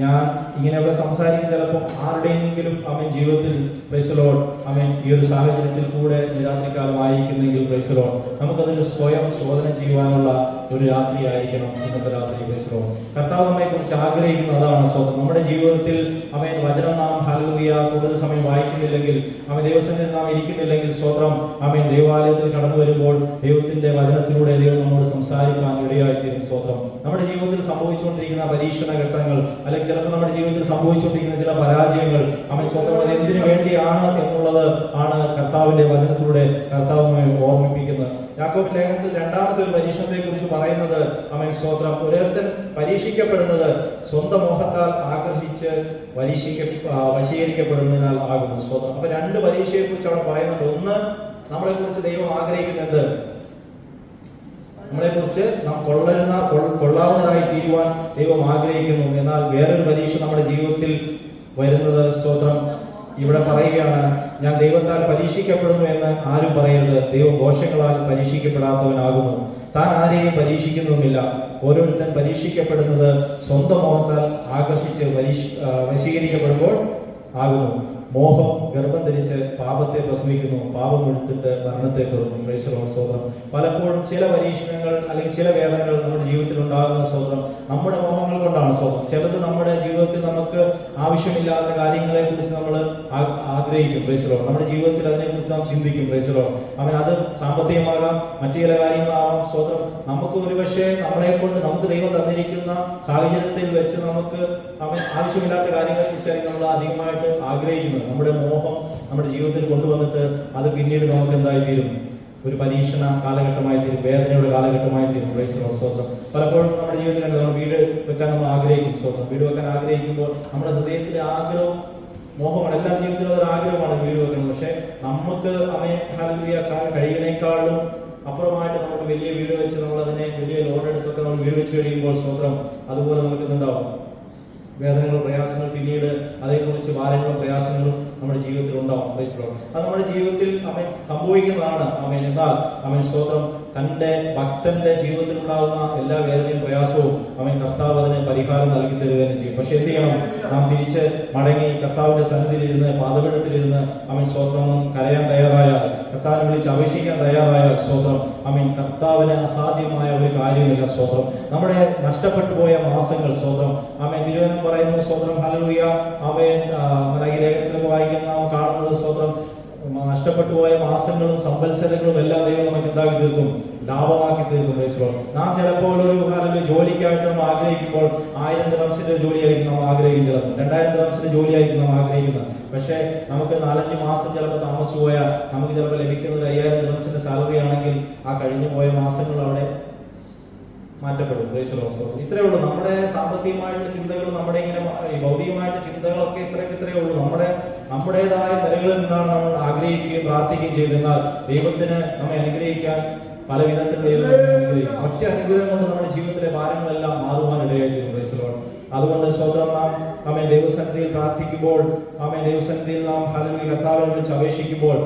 ഞാൻ ഇങ്ങനെയൊക്കെ സംസാരിക്കും ചിലപ്പോൾ ആരുടെയെങ്കിലും അവൻ ജീവിതത്തിൽ പ്രൈസ് ദി ലോർഡ് അവൻ ഈ ഒരു സാഹചര്യത്തിൽ കൂടെ രാത്രികാലം ആയിരിക്കുന്നെങ്കിൽ പ്രൈസ് ദി ലോർഡ് നമുക്കതിന് സ്വയം ശോധന ചെയ്യുവാനുള്ള ഒരു രാത്രി ആയിരിക്കണം ഇന്നത്തെ രാത്രി. Price the Lord. കർത്താവ് നമ്മെ കുറിച്ച് ആഗ്രഹിക്കുന്ന അതാണ് സ്വന്തം നമ്മുടെ ജീവിതത്തിൽ അവൻ വചനം നാം ഹല്ലേലൂയ കൂടുതൽ സമയം വായിക്കുന്നില്ലെങ്കിൽ അവൻ ദൈവസന്നിധിയിൽ നാം ഇരിക്കുന്നില്ലെങ്കിൽ സ്വത്രം അവൻ ദൈവാലയത്തിൽ കടന്നു വരുമ്പോൾ ദൈവത്തിന്റെ വചനത്തിലൂടെ ദൈവം നമ്മോട് സംസാരിക്കാൻ ഇടയായിത്തീരും. സ്വത്രം. നമ്മുടെ ജീവിതത്തിൽ സംഭവിച്ചുകൊണ്ടിരിക്കുന്ന പരീക്ഷണ ഘട്ടങ്ങൾ അല്ലെങ്കിൽ ചിലപ്പോൾ നമ്മുടെ ജീവിതത്തിൽ സംഭവിച്ചുകൊണ്ടിരിക്കുന്ന ചില പരാജയങ്ങൾ അവൻ സ്വന്തം അത് എന്തിനു വേണ്ടിയാണ് എന്നുള്ളത് ആണ് കർത്താവിന്റെ വചനത്തിലൂടെ കർത്താവ് ഓർമ്മിപ്പിക്കുന്നത്. യാക്കോബ് ലേഖനത്തിൽ 2-ാമത്തെ ഒരു പരീക്ഷണത്തെ കുറിച്ച് പറയുന്നത് അവൻ സ്തോത്രം ഓരോരുത്തൻ പരീക്ഷിക്കപ്പെടുന്നത് സ്വന്തം മോഹത്താൽ ആകർഷിച്ച് വശീകരിക്കപ്പെടുന്നതിനാൽ ആകുന്നു. സ്തോത്രം. അപ്പൊ 2 പരീക്ഷയെ കുറിച്ച് അവിടെ പറയുന്നുണ്ട്. ഒന്ന്, നമ്മളെ കുറിച്ച് ദൈവം ആഗ്രഹിക്കുന്നത് നമ്മളെ കുറിച്ച് നാം കൊള്ളാവുന്നതായി തീരുവാൻ ദൈവം ആഗ്രഹിക്കുന്നു. എന്നാൽ വേറൊരു പരീക്ഷ നമ്മുടെ ജീവിതത്തിൽ വരുന്നത് സ്തോത്രം ഇവിടെ പറയുകയാണ് ഞാൻ ദൈവത്താൽ പരീക്ഷിക്കപ്പെടുന്നു എന്ന് ആരും പറയരുത്, ദൈവം ദോഷങ്ങളാൽ പരീക്ഷിക്കപ്പെടാത്തവനാകുന്നു, താൻ ആരെയും പരീക്ഷിക്കുന്നുമില്ല. ഓരോരുത്തൻ പരീക്ഷിക്കപ്പെടുന്നത് സ്വന്തം മോഹത്താൽ ആകർഷിച്ച് വശീകരിക്കപ്പെടുമ്പോൾ ആകുന്നു. മോഹം ഗർഭം ധരിച്ച് പാപത്തെ പ്രസവിക്കുന്നു, പാപം എടുത്തിട്ട് മരണത്തെ തുറന്നു. Price the Lord. സ്തോത്രം. പലപ്പോഴും ചില പരീക്ഷണങ്ങൾ അല്ലെങ്കിൽ ചില വേദനകൾ നമ്മുടെ ജീവിതത്തിൽ ഉണ്ടാകുന്ന സ്തോത്രം നമ്മുടെ മോഹങ്ങൾ കൊണ്ടാണ്. സ്തോത്രം. ചിലത് നമ്മുടെ ജീവിതത്തിൽ നമുക്ക് ആവശ്യമില്ലാത്ത കാര്യങ്ങളെ കുറിച്ച് നമ്മൾ ആഗ്രഹിക്കും. Price the Lord. നമ്മുടെ ജീവിതത്തിൽ അതിനെക്കുറിച്ച് നാം ചിന്തിക്കും. Price the Lord. അത് സാമ്പത്തികമാകാം, മറ്റു ചില കാര്യങ്ങളാവാം. സ്തോത്രം. നമുക്ക് ഒരുപക്ഷെ നമ്മളെ കൊണ്ട് നമുക്ക് ദൈവം തന്നിരിക്കുന്ന സാഹചര്യത്തിൽ വെച്ച് നമുക്ക് ആവശ്യമില്ലാത്ത കാര്യങ്ങളെ കുറിച്ചായിരിക്കും നമ്മൾ അധികമായിട്ട് ആഗ്രഹിക്കുന്നത്. നമ്മുടെ മോഹം നമ്മുടെ ജീവിതത്തിൽ കൊണ്ടുവന്നിട്ട് അത് പിന്നീട് നമുക്ക് എന്തായിത്തീരും? ഒരു പരീക്ഷണ കാലഘട്ടമായി തീരും, വേദനയുടെ കാലഘട്ടമായി തീരും. Price the Lord. സ്തോത്രം. പലപ്പോഴും നമ്മുടെ ജീവിതത്തിൽ നമ്മൾ വീട് വെക്കാൻ നമ്മൾ ആഗ്രഹിക്കും. സ്തോത്രം. വീട് വെക്കാൻ ആഗ്രഹിക്കുമ്പോൾ നമ്മുടെ ഹൃദയത്തിലെ ആഗ്രഹവും മോഹമാണ്. എല്ലാ ജീവിതത്തിലും അതൊരു ആഗ്രഹമാണ് വീട് വെക്കുന്നത്. പക്ഷെ നമുക്ക് കഴിയുന്നേക്കാളും അപ്പുറമായിട്ട് നമുക്ക് വലിയ വീട് വെച്ച് നമ്മൾ അതിനെ വലിയ ലോൺ എടുത്തൊക്കെ നമ്മൾ വീട് വെച്ച് കഴിയുമ്പോൾ സ്തോത്രം അതുപോലെ നമുക്ക് എന്തുണ്ടാവും? വേദനകളും പ്രയാസങ്ങൾ, പിന്നീട് അതേക്കുറിച്ച് ഭാരങ്ങളും പ്രയാസങ്ങളും നമ്മുടെ ജീവിതത്തിൽ ഉണ്ടാവും. Price the Lord. അത് നമ്മുടെ ജീവിതത്തിൽ സംഭവിക്കുന്നതാണ്. എന്നാൽ സ്തോത്രം തന്റെ ഭക്തന്റെ ജീവിതത്തിൽ ഉണ്ടാകുന്ന എല്ലാ വേദനയും പ്രയാസവും കർത്താവ് അതിന് പരിഹാരം നൽകി തരുകയും ചെയ്യും. പക്ഷെ എന്ത് ചെയ്യണം? നാം തിരിച്ച് മടങ്ങി കർത്താവിന്റെ സന്നിധിയിലിരുന്ന് പാദപീഠത്തിലിരുന്ന് സ്തോത്രം കരയാൻ തയ്യാറായാൽ, കർത്താവിനെ വിളിച്ച് അപേക്ഷിക്കാൻ തയ്യാറായാൽ സ്തോത്രം കർത്താവിന് അസാധ്യമായ ഒരു കാര്യമില്ല. സ്തോത്രം. നമ്മുടെ നഷ്ടപ്പെട്ടു പോയ മാസങ്ങൾ സ്തോത്രം തിരുവചനം പറയുന്നു. സ്തോത്രം. ഹല്ലേലൂയ. ലേഖനത്തിലൊക്കെ വായിക്കുന്ന നാം കാണുന്നത് സ്തോത്രം നഷ്ടപ്പെട്ടു പോയ മാസങ്ങളും സംവത്സരങ്ങളും എല്ലാം ദൈവം നമുക്ക് എന്താക്കി തീർക്കും? ലാഭമാക്കി തീർക്കും. Price the Lord. നാം ചിലപ്പോൾ ഒരു ജോലിക്കായിട്ട് നമ്മൾ ആഗ്രഹിക്കുമ്പോൾ 1000 ദിർഹംസിന്റെ ജോലിയായിരിക്കും നാം ആഗ്രഹിക്കുന്നത്, ചിലപ്പോൾ 2000 ദിർഹംസിന്റെ ജോലിയായിരിക്കും നാം ആഗ്രഹിക്കുന്നത്. പക്ഷേ നമുക്ക് 4-5 മാസം ചിലപ്പോൾ താമസിച്ചു പോയാൽ നമുക്ക് ചിലപ്പോൾ ലഭിക്കുന്നത് 5000 ദിർഹംസിന്റെ സാലറി ആണെങ്കിൽ ആ കഴിഞ്ഞു പോയ മാസങ്ങൾ അവിടെ മാറ്റപ്പെടും. Price the Lord. ഇത്രയേ ഉള്ളൂ. നമ്മുടെ സാമ്പത്തികമായിട്ടുള്ള ചിന്തകൾ, നമ്മുടെ ഇങ്ങനെ ഭൗതികമായിട്ടുള്ള ചിന്തകളൊക്കെ ഇത്രയേ ഉള്ളൂ. നമ്മുടേതായ നിലകളിൽ നിന്നാണ് നമ്മൾ ആഗ്രഹിക്കുകയും പ്രാർത്ഥിക്കുകയും ചെയ്തെന്നാൽ ദൈവത്തിന് നമ്മെ അനുഗ്രഹിക്കാൻ പല വിധത്തിൽ ദൈവം അനുഗ്രഹിക്കും. ഒറ്റ അനുഗ്രഹം കൊണ്ട് നമ്മുടെ ജീവിതത്തിലെ ഭാരങ്ങളെല്ലാം മാറുവാൻ ഇടയായിത്തീരും. Praise the Lord. അതുകൊണ്ട് സ്തോത്രം നാം ദൈവസന്നിധിയിൽ പ്രാർത്ഥിക്കുമ്പോൾ ദൈവസന്നിധിയിൽ നാം കർത്താവിനെ വിളിച്ച് അപേക്ഷിക്കുമ്പോൾ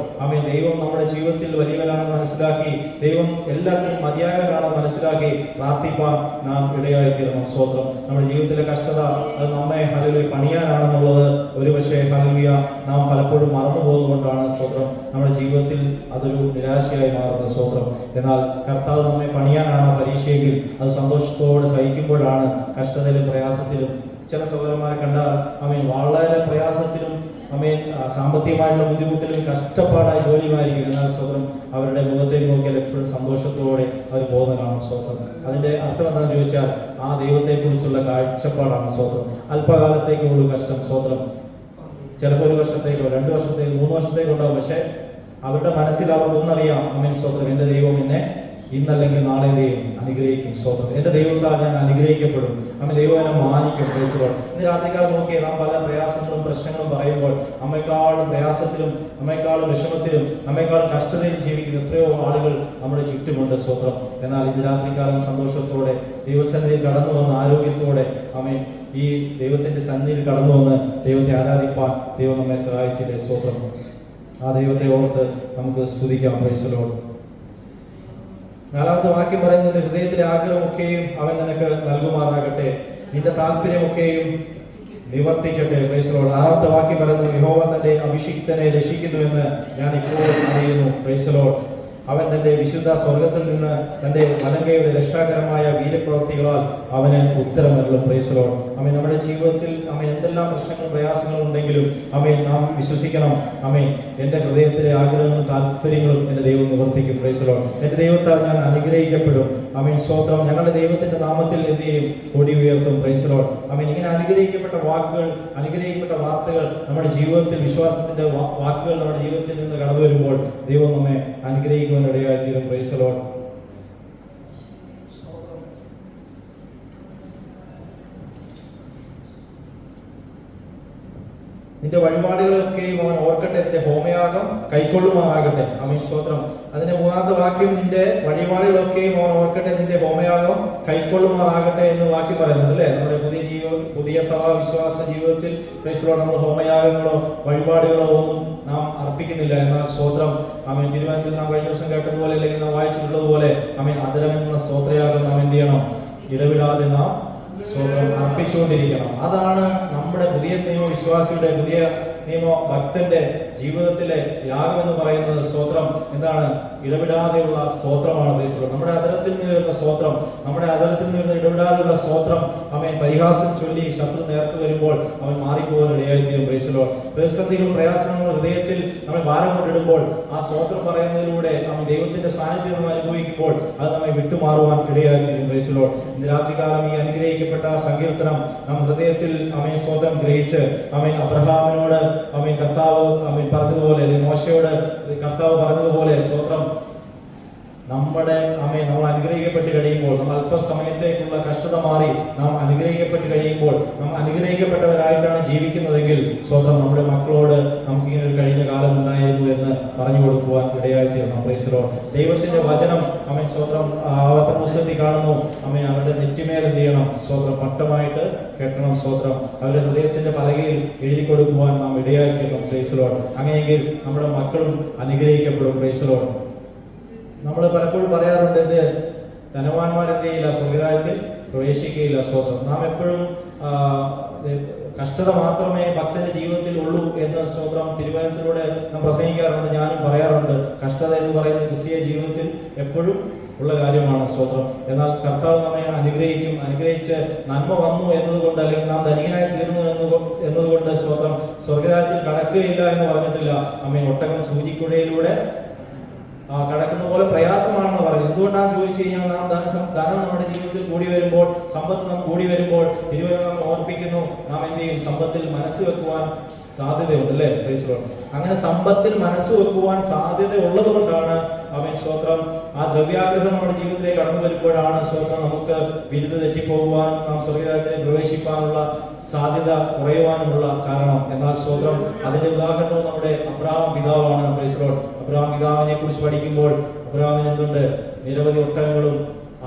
ദൈവം നമ്മുടെ ജീവിതത്തിൽ വലിയവനാണെന്ന് മനസ്സിലാക്കി, ദൈവം എല്ലാത്തിനും മതിയായവനാണെന്ന് മനസ്സിലാക്കി പ്രാർത്ഥിപ്പാൻ നാം ഇടയായിത്തീരണം. സ്തോത്രം. നമ്മുടെ ജീവിതത്തിലെ കഷ്ടത അത് നമ്മെ പണിയാനാണെന്നുള്ളത് ഒരുപക്ഷെ നാം പലപ്പോഴും മറന്നു പോകുന്നതുകൊണ്ടാണ് സ്തോത്രം നമ്മുടെ ജീവിതത്തിൽ അതൊരു നിരാശയായി മാറുന്നത്. സ്തോത്രം. എന്നാൽ കർത്താവ് നമ്മെ പണിയാനാണ് പരീക്ഷയെങ്കിൽ അത് സന്തോഷത്തോടെ സഹിക്കുമ്പോഴാണ് കഷ്ടതയിലും പ്രയാസത്തിലും. ചില സഹോദരന്മാരെ കണ്ടാൽ വളരെ പ്രയാസത്തിലും സാമ്പത്തികമായിട്ടുള്ള ബുദ്ധിമുട്ടിലും കഷ്ടപ്പാടായി ജോലിയുമായിരിക്കും. എന്നാൽ സ്തോത്രം അവരുടെ മുഖത്തേക്ക് നോക്കിയാൽ എപ്പോഴും സന്തോഷത്തോടെ അവർ പോകുന്ന കാണും. സ്തോത്രം. അതിന്റെ അർത്ഥം എന്താണെന്ന് ചോദിച്ചാൽ ആ ദൈവത്തെക്കുറിച്ചുള്ള കാഴ്ചപ്പാടാണ്. സ്തോത്രം. അല്പകാലത്തേക്കുള്ള കഷ്ടം സ്തോത്രം ചിലപ്പോൾ 1 വർഷത്തേക്കോ 2 വർഷത്തേക്കോ 3 വർഷത്തേക്കോ ഉണ്ടാവും. പക്ഷെ അവരുടെ മനസ്സിൽ അവർക്ക് ഒന്നറിയാം. സ്തോത്രം എന്റെ ദൈവം എന്നെ ഇന്നല്ലെങ്കിൽ നാളെ ദൈവം അനുഗ്രഹിക്കും. സ്തോത്രം. എന്റെ ദൈവത്താൽ ഞാൻ അനുഗ്രഹിക്കപ്പെടും. ദൈവം എന്നെ മാനിക്കും. Price the Lord. ഇന്ന് രാത്രിക്കാലം നോക്കിയേ നാം പല പ്രയാസങ്ങളും പ്രശ്നങ്ങളും പറയുമ്പോൾ നമ്മെക്കാളും പ്രയാസത്തിലും നമ്മെക്കാളും വിഷമത്തിലും നമ്മെക്കാളും കഷ്ടതയിൽ ജീവിക്കുന്ന എത്രയോ ആളുകൾ നമ്മുടെ ചുറ്റുമുണ്ട്. സ്തോത്രം. എന്നാൽ ഇന്ന് രാത്രിക്കാലം സന്തോഷത്തോടെ ദൈവസന്നിധിയിൽ കടന്നു വന്ന ആരോഗ്യത്തോടെ ഈ ദൈവത്തിന്റെ സന്നിധിയിൽ കടന്നു വന്ന് ദൈവത്തെ ആരാധിപ്പാൻ ദൈവം നമ്മെ സഹായിച്ചില്ലേ. സ്തോത്രം. ആ ദൈവത്തെ ഓർത്ത് നമുക്ക് സ്തുതിക്കാം. Price the Lord. 4-ാമത്തെ വാക്യം പറയുന്നത് ഹൃദയത്തിലെ ആഗ്രഹമൊക്കെയും അവൻ നിനക്ക് നൽകുമാറാകട്ടെ, നിന്റെ താല്പര്യമൊക്കെയും നിവർത്തിക്കട്ടെ. Praise the lord. 6-ാമത്തെ വാക്യം പറയുന്നത് യഹോവ തന്റെ അഭിഷിക്തനെ രക്ഷിക്കുന്നുവെന്ന് ഞാൻ ഇപ്പോഴും അറിയുന്നു. Praise the lord. അവൻ തന്റെ വിശുദ്ധ സ്വർഗത്തിൽ നിന്ന് തന്റെ വലങ്കയുടെ രക്ഷാകരമായ വീരപ്രവൃത്തികളാൽ അവന് ഉത്തരമരുളും. Price the Lord. നമ്മുടെ ജീവിതത്തിൽ എന്തെല്ലാം പ്രശ്നങ്ങളും പ്രയാസങ്ങളും ഉണ്ടെങ്കിലും നാം വിശ്വസിക്കണം. എന്റെ ഹൃദയത്തിലെ ആഗ്രഹങ്ങളും താല്പര്യങ്ങളും എന്റെ ദൈവം നിവർത്തിക്കും. Price the Lord. എന്റെ ദൈവത്താൽ ഞാൻ അനുഗ്രഹിക്കപ്പെടും. സ്തോത്രം. ഞങ്ങളുടെ ദൈവത്തിന്റെ നാമത്തിൽ എന്ത് ചെയ്യും? കൊടി ഉയർത്തും. Price the Lord. ഇങ്ങനെ അനുഗ്രഹിക്കപ്പെട്ട വാക്കുകൾ, അനുഗ്രഹിക്കപ്പെട്ട വാർത്തകൾ നമ്മുടെ ജീവിതത്തിൽ, വിശ്വാസത്തിന്റെ വാക്കുകൾ നമ്മുടെ ജീവിതത്തിൽ നിന്ന് കടന്നു വരുമ്പോൾ ദൈവം നമ്മെ അനുഗ്രഹിക്കുവാൻ ഇടയായിത്തീരും. Praise the lord. നിന്റെ വഴിപാടുകളൊക്കെയും അവൻ ഓർക്കട്ടെ, നിന്റെ ഹോമയാഗം കൈക്കൊള്ളുമാറാകട്ടെ. സ്തോത്രം. അതിന്റെ 3-ാമത്തെ വാക്യം നിന്റെ വഴിപാടുകളൊക്കെയും അവൻ ഓർക്കട്ടെ, നിന്റെ ഹോമയാഗം കൈക്കൊള്ളുമാറാകട്ടെ എന്ന് വാക്യം പറയുന്നുണ്ട് അല്ലേ? നമ്മുടെ പുതിയ സഭാ വിശ്വാസ ജീവിതത്തിൽ നമ്മൾ ഹോമയാഗങ്ങളോ വഴിപാടുകളോ ഒന്നും നാം അർപ്പിക്കുന്നില്ല. എന്നാൽ സ്തോത്രം ആമേൻ തിരുവനന്തപുരത്ത് നാം കഴിഞ്ഞ ദിവസം കേട്ടതുപോലെ അല്ലെങ്കിൽ നാം വായിച്ചിട്ടുള്ളതുപോലെ ആമേൻ അതിരമെന്ന സ്തോത്രയാഗം നാം എന്ത് ചെയ്യണം? ഇടവിടാതെ നാം സ്തോത്രം അർപ്പിച്ചുകൊണ്ടിരിക്കണം. അതാണ് നമ്മുടെ പുതിയ നിയമ വിശ്വാസിയുടെ, പുതിയ നിയമ ഭക്തന്റെ ജീവിതത്തിലെ യാഗം എന്ന് പറയുന്നത്. സ്തോത്രം എന്താണ്? ഇടവിടാതെയുള്ള സ്തോത്രമാണ്. നമ്മുടെ അതരത്തിൽ നിന്ന് വരുന്ന സ്തോത്രം, നമ്മുടെ അതരത്തിൽ നിന്ന് വരുന്ന ഇടവിടാതെയുള്ള സ്തോത്രം അവൻ പരിഹാസം ചൊല്ലി ശത്രു നേർക്ക് വരുമ്പോൾ അവൻ മാറിപ്പോകാൻ ഇടയായിത്തീരും. പ്രൈസലോ പ്രതിസന്ധികളും പ്രയാസങ്ങളും ഹൃദയത്തിൽ നമ്മെ ഭാരം കൊണ്ടിടുമ്പോൾ ആ സ്തോത്രം പറയുന്നതിലൂടെ അവൻ ദൈവത്തിന്റെ സാന്നിധ്യം നമ്മൾ അനുഭവിക്കുമ്പോൾ അത് നമ്മെ വിട്ടുമാറുവാൻ ഇടയായിത്തീരും. പ്രൈസലോ ഇന്ന് രാത്രികാലം ഈ അനുഗ്രഹിക്കപ്പെട്ട സങ്കീർത്തനം നാം ഹൃദയത്തിൽ അവൻ സ്തോത്രം ഗ്രഹിച്ച് അവൻ അബ്രഹാമിനോട് അവൻ കർത്താവ് അവൻ പറഞ്ഞതുപോലെ, അല്ലെങ്കിൽ മോശയോട് കർത്താവ് പറഞ്ഞതുപോലെ സ്തോത്രം നമ്മൾ അനുഗ്രഹിക്കപ്പെട്ട് കഴിയുമ്പോൾ, നമ്മൾ അല്പസമയത്തേക്കുള്ള കഷ്ടത മാറി നാം അനുഗ്രഹിക്കപ്പെട്ട് കഴിയുമ്പോൾ, നാം അനുഗ്രഹിക്കപ്പെട്ടവരായിട്ടാണ് ജീവിക്കുന്നതെങ്കിൽ സ്തോത്രം നമ്മുടെ മക്കളോട് നമുക്ക് ഇങ്ങനെ ഒരു കഴിഞ്ഞ കാലം ഉണ്ടായിരുന്നു എന്ന് പറഞ്ഞു കൊടുക്കുവാൻ ഇടയായിത്തീരണം. Praise Lord. ദൈവത്തിന്റെ വചനം അവൻ സ്തോത്രം ആവർത്തന പുസ്തകത്തിൽ കാണുന്നു. അവരുടെ നെറ്റിമേൽ എന്ത് ചെയ്യണം? സ്തോത്രം പട്ടമായിട്ട് കെട്ടണം. സ്തോത്രം അവരുടെ ഹൃദയത്തിന്റെ പലകയിൽ എഴുതി കൊടുക്കുവാൻ നാം ഇടയായിത്തീരണം. Praise Lord. അങ്ങനെയെങ്കിൽ നമ്മുടെ മക്കളും അനുഗ്രഹിക്കപ്പെടും. Praise lord. നമ്മൾ പലപ്പോഴും പറയാറുണ്ട്, എന്ത് ധനവാന്മാരെന്ത് ചെയ്യില്ല? സ്വർഗ്ഗരാജ്യത്തിൽ പ്രവേശിക്കുകയില്ല. സ്തോത്രം. നാം എപ്പോഴും കഷ്ടത മാത്രമേ ഭക്തന്റെ ജീവിതത്തിൽ ഉള്ളൂ എന്ന് സ്തോത്രം തിരുവചനത്തിലൂടെ നാം പ്രസംഗിക്കാറുണ്ട്. ഞാനും പറയാറുണ്ട്, കഷ്ടത എന്ന് പറയുന്ന ക്രിസ്തീയ ജീവിതത്തിൽ എപ്പോഴും ഉള്ള കാര്യമാണ്. സ്തോത്രം. എന്നാൽ കർത്താവ് നമ്മെ അനുഗ്രഹിക്കും. അനുഗ്രഹിച്ച് നന്മ വന്നു എന്നതുകൊണ്ട്, അല്ലെങ്കിൽ നാം ധനികനായി തീർന്നു എന്നതുകൊണ്ട് സ്തോത്രം സ്വർഗ്ഗരാജ്യത്തിൽ കടക്കുകയില്ല എന്ന് പറഞ്ഞിട്ടില്ല. അമ്മ ഒട്ടകം സൂചിക്കുഴയിലൂടെ കടക്കുന്ന പോലെ പ്രയാസമാണെന്ന് പറയുന്നത്. എന്തുകൊണ്ടാണെന്ന് ചോദിച്ചു കഴിഞ്ഞാൽ, നാം ധനം നമ്മുടെ ജീവിതത്തിൽ കൂടി വരുമ്പോൾ, സമ്പത്ത് നാം കൂടി വരുമ്പോൾ തിരുവചനം നമ്മൾ ഓർപ്പിക്കുന്നു, നാം എന്ത് ചെയ്യും? സമ്പത്തിൽ മനസ്സ് വെക്കുവാൻ സാധ്യതയുണ്ട്, അല്ലേ? Praise lord. അങ്ങനെ സമ്പത്തിൽ മനസ്സ് വെക്കുവാൻ സാധ്യത ഉള്ളത് കൊണ്ടാണ് അവൻ സ്തോത്രം ആ ദ്രവ്യാഗ്രഹം നമ്മുടെ ജീവിതത്തിലേക്ക് കടന്നു വരുമ്പോഴാണ് സ്തോത്രം നമുക്ക് വിരുദ്ധ തെറ്റിപ്പോകുവാൻ, നാം സ്വർഗ്ഗരാജ്യത്തിൽ പ്രവേശിക്കാനുള്ള സാധ്യത കുറയുവാനുമുള്ള കാരണം. എന്നാൽ സ്തോത്രം അതിന്റെ ഉദാഹരണവും നമ്മുടെ അബ്രഹാം പിതാവാണ്. Praise Lord. അബ്രഹാം പിതാവിനെ കുറിച്ച് പഠിക്കുമ്പോൾ അബ്രഹാമിന് എന്തുണ്ട്? നിരവധി ഒട്ടകങ്ങളും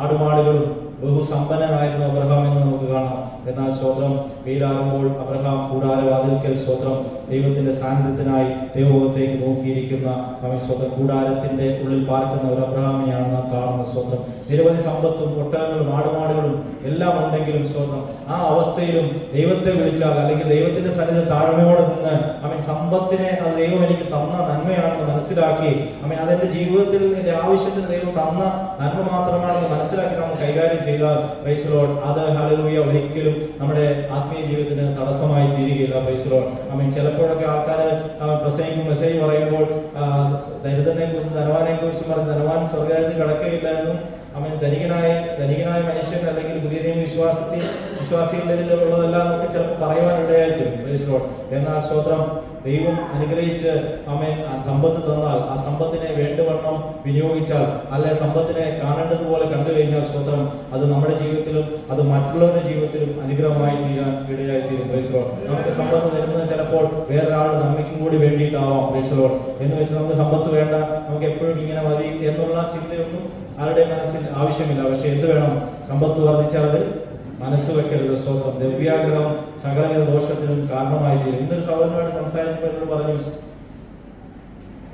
ആടുമാടുകളും, ബഹുസമ്പന്നനായിരുന്നു അബ്രഹാം എന്ന് നമുക്ക് കാണാം. എന്നാൽ സ്തോത്രം വെയിലാകുമ്പോൾ അബ്രഹാം കൂടാരവാതിൽക്കൽ സ്തോത്രം ദൈവത്തിന്റെ സാന്നിധ്യത്തിനായി ദൈവമുഖത്തേക്ക് നോക്കിയിരിക്കുന്ന അവൻ സ്തോത്രം കൂടാരത്തിന്റെ ഉള്ളിൽ പാർക്കുന്ന ഒരു അബ്രഹാമിനെയാണ് നാം കാണുന്ന. സ്തോത്രം നിരവധി സമ്പത്തും ഒട്ടകങ്ങളും ആടുമാടുകളും എല്ലാം ഉണ്ടെങ്കിലും സ്തോത്രം ആ അവസ്ഥയിലും ദൈവത്തെ വിളിച്ചാൽ, അല്ലെങ്കിൽ ദൈവത്തിന്റെ സന്നിധി താഴ്മയോടെ നിന്ന് അവൻ സമ്പത്തിനെ അത് ദൈവം എനിക്ക് തന്ന നന്മയാണെന്ന് മനസ്സിലാക്കി, അവൻ അതെന്റെ ജീവിതത്തിൽ എന്റെ ആവശ്യത്തിന് ദൈവം തന്ന നന്മ മാത്രമാണെന്ന് മനസ്സിലാക്കി നമ്മൾ കൈകാര്യം ചെയ്താൽ പ്രൈസ് ലോർഡ്, അത് ഹല്ലേലൂയ ഒരിക്കലും നമ്മുടെ ആത്മീയ ജീവിതത്തിന് തടസ്സമായി തീരുകയില്ല. Praise Lord. അവൻ ചിലപ്പോഴൊക്കെ ആൾക്കാർ പ്രസംഗിക്കും, മെസ്സേജ് പറയുമ്പോൾ ദരിദ്രനെ കുറിച്ചും ധനവാനെ കുറിച്ചും പറഞ്ഞ് ധനവാൻ സ്വർഗ്ഗരാജ്യത്തിൽ കടക്കുകയില്ല എന്നും, അവൻ ധനികനായ മനുഷ്യൻ അല്ലെങ്കിൽ പുതിയ നിയമ വിശ്വാസികളുടെ ഉള്ളതെല്ലാം നമുക്ക് ചിലപ്പോൾ പറയുവാനിടയായിരിക്കും. Praise Lord. എന്നാൽ സ്തോത്രം ദൈവം അനുഗ്രഹിച്ച് അവൻ ആ സമ്പത്ത് തന്നാൽ, ആ സമ്പത്തിനെ വേണ്ടുവണ്ണം വിനിയോഗിച്ചാൽ, അല്ലെ സമ്പത്തിനെ കാണേണ്ടതുപോലെ കണ്ടു കഴിഞ്ഞാൽ സ്തോത്രം അത് നമ്മുടെ ജീവിതത്തിലും അത് മറ്റുള്ളവരുടെ ജീവിതത്തിലും അനുഗ്രഹമായി തീരാൻ ഇടയായിത്തീരും. Praise Lord. നമുക്ക് സമ്പത്ത് തരുന്നത് ചിലപ്പോൾ വേറൊരാൾ നന്മയ്ക്കും കൂടി വേണ്ടിയിട്ടാവാം. Praise Lord. എന്ന് വെച്ച് നമുക്ക് സമ്പത്ത് വേണ്ട, നമുക്ക് എപ്പോഴും ഇങ്ങനെ മതി എന്നുള്ള ചിന്തയൊന്നും ആരുടെ മനസ്സിൽ ആവശ്യമില്ല. പക്ഷെ എന്ത് വേണം? സമ്പത്ത് വർദ്ധിച്ചാൽ അത് മനസ്സ് വെക്കരുത്. സ്തോത്രം. ദ്രവ്യാഗ്രഹം സകലവിധ ദോഷത്തിനും കാരണമായി തീരും. ഇന്നൊരു സഹോദരനുമായിട്ട് സംസാരിച്ചപ്പോൾ എന്നോട് പറഞ്ഞു,